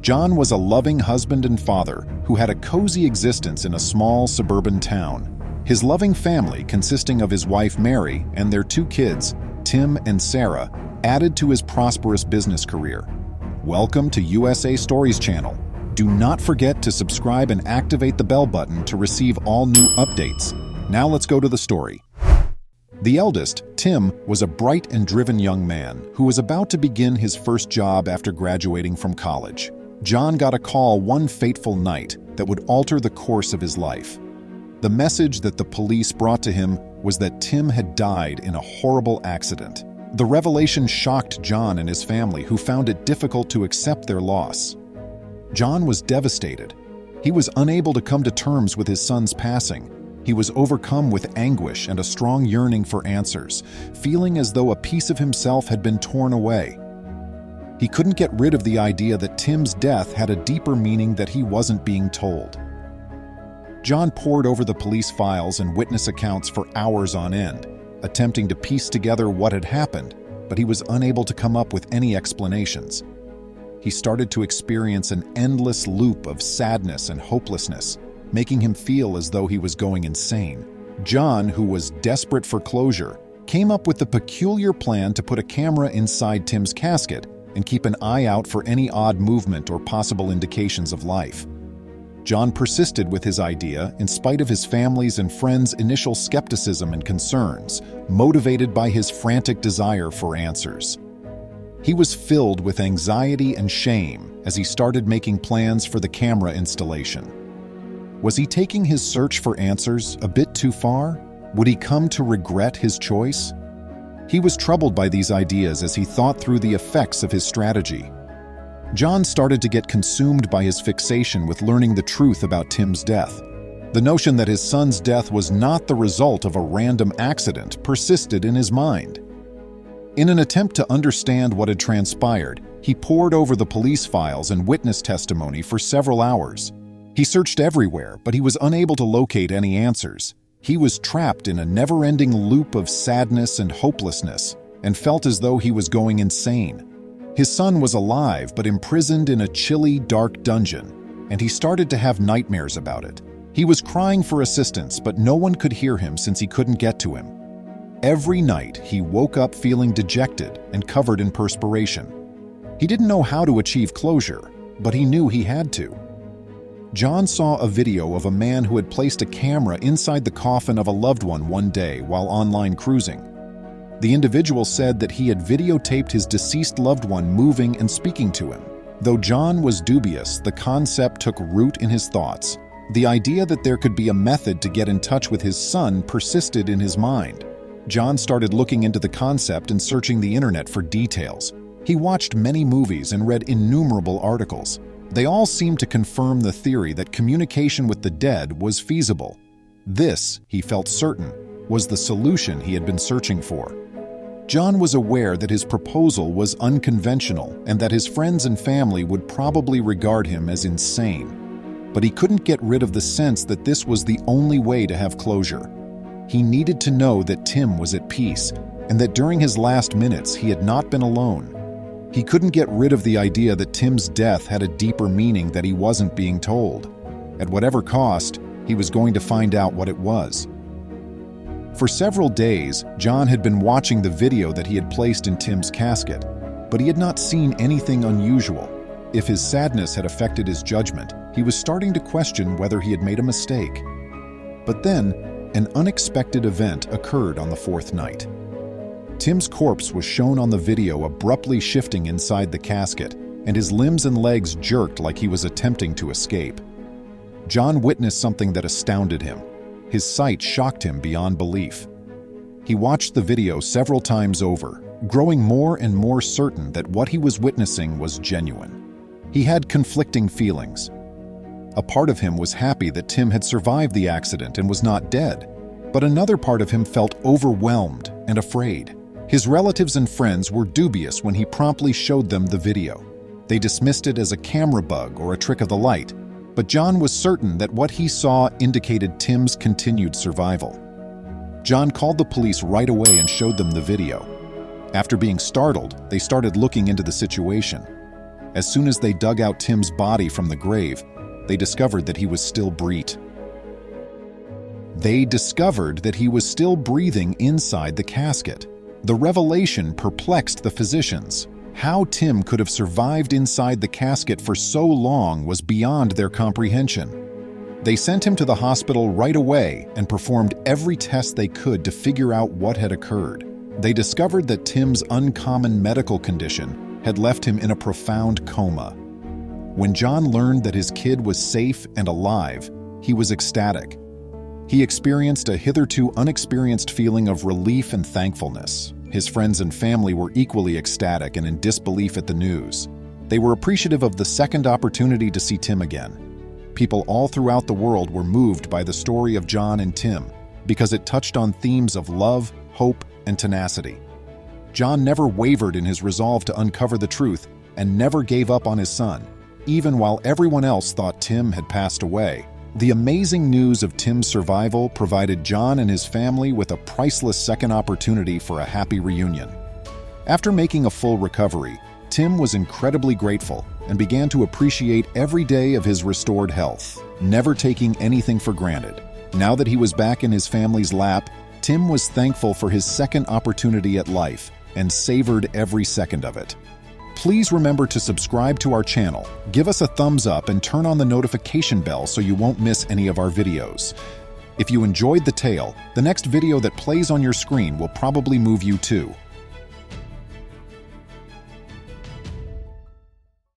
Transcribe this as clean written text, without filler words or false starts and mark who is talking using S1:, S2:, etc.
S1: John was a loving husband and father who had a cozy existence in a small suburban town. His loving family, consisting of his wife Mary and their 2 kids, Tim and Sarah, added to his prosperous business career. Welcome to USA Stories channel. Do not forget to subscribe and activate the bell button to receive all new updates. Now let's go to the story. The eldest, Tim, was a bright and driven young man who was about to begin his first job after graduating from college. John got a call one fateful night that would alter the course of his life. The message that the police brought to him was that Tim had died in a horrible accident. The revelation shocked John and his family, who found it difficult to accept their loss. John was devastated. He was unable to come to terms with his son's passing. He was overcome with anguish and a strong yearning for answers, feeling as though a piece of himself had been torn away. He couldn't get rid of the idea that Tim's death had a deeper meaning that he wasn't being told. John pored over the police files and witness accounts for hours on end, attempting to piece together what had happened, but he was unable to come up with any explanations. He started to experience an endless loop of sadness and hopelessness, making him feel as though he was going insane. John, who was desperate for closure, came up with the peculiar plan to put a camera inside Tim's casket and keep an eye out for any odd movement or possible indications of life. John persisted with his idea in spite of his family's and friends' initial skepticism and concerns, motivated by his frantic desire for answers. He was filled with anxiety and shame as he started making plans for the camera installation. Was he taking his search for answers a bit too far? Would he come to regret his choice? He was troubled by these ideas as he thought through the effects of his strategy. John started to get consumed by his fixation with learning the truth about Tim's death. The notion that his son's death was not the result of a random accident persisted in his mind. In an attempt to understand what had transpired, he pored over the police files and witness testimony for several hours. He searched everywhere, but he was unable to locate any answers. He was trapped in a never-ending loop of sadness and hopelessness, and felt as though he was going insane. His son was alive but imprisoned in a chilly, dark dungeon, and he started to have nightmares about it. He was crying for assistance, but no one could hear him since he couldn't get to him. Every night, he woke up feeling dejected and covered in perspiration. He didn't know how to achieve closure, but he knew he had to. John saw a video of a man who had placed a camera inside the coffin of a loved one day while online cruising. The individual said that he had videotaped his deceased loved one moving and speaking to him. Though John was dubious, the concept took root in his thoughts. The idea that there could be a method to get in touch with his son persisted in his mind. John started looking into the concept and searching the internet for details. He watched many movies and read innumerable articles. They all seemed to confirm the theory that communication with the dead was feasible. This, he felt certain, was the solution he had been searching for. John was aware that his proposal was unconventional and that his friends and family would probably regard him as insane. But he couldn't get rid of the sense that this was the only way to have closure. He needed to know that Tim was at peace and that during his last minutes he had not been alone. He couldn't get rid of the idea that Tim's death had a deeper meaning that he wasn't being told. At whatever cost, he was going to find out what it was. For several days, John had been watching the video that he had placed in Tim's casket, but he had not seen anything unusual. If his sadness had affected his judgment, he was starting to question whether he had made a mistake. But then, an unexpected event occurred on the 4th night. Tim's corpse was shown on the video abruptly shifting inside the casket, and his limbs and legs jerked like he was attempting to escape. John witnessed something that astounded him. His sight shocked him beyond belief. He watched the video several times over, growing more and more certain that what he was witnessing was genuine. He had conflicting feelings. A part of him was happy that Tim had survived the accident and was not dead, but another part of him felt overwhelmed and afraid. His relatives and friends were dubious when he promptly showed them the video. They dismissed it as a camera bug or a trick of the light, but John was certain that what he saw indicated Tim's continued survival. John called the police right away and showed them the video. After being startled, they started looking into the situation. As soon as they dug out Tim's body from the grave, they discovered that he was still breathing. They discovered that he was still breathing inside the casket. The revelation perplexed the physicians. How Tim could have survived inside the casket for so long was beyond their comprehension. They sent him to the hospital right away and performed every test they could to figure out what had occurred. They discovered that Tim's uncommon medical condition had left him in a profound coma. When John learned that his kid was safe and alive, he was ecstatic. He experienced a hitherto unexperienced feeling of relief and thankfulness. His friends and family were equally ecstatic and in disbelief at the news. They were appreciative of the second opportunity to see Tim again. People all throughout the world were moved by the story of John and Tim because it touched on themes of love, hope, and tenacity. John never wavered in his resolve to uncover the truth and never gave up on his son, even while everyone else thought Tim had passed away. The amazing news of Tim's survival provided John and his family with a priceless second opportunity for a happy reunion. After making a full recovery, Tim was incredibly grateful and began to appreciate every day of his restored health, never taking anything for granted. Now that he was back in his family's lap, Tim was thankful for his second opportunity at life and savored every second of it. Please remember to subscribe to our channel, give us a thumbs up, and turn on the notification bell so you won't miss any of our videos. If you enjoyed the tale, the next video that plays on your screen will probably move you too.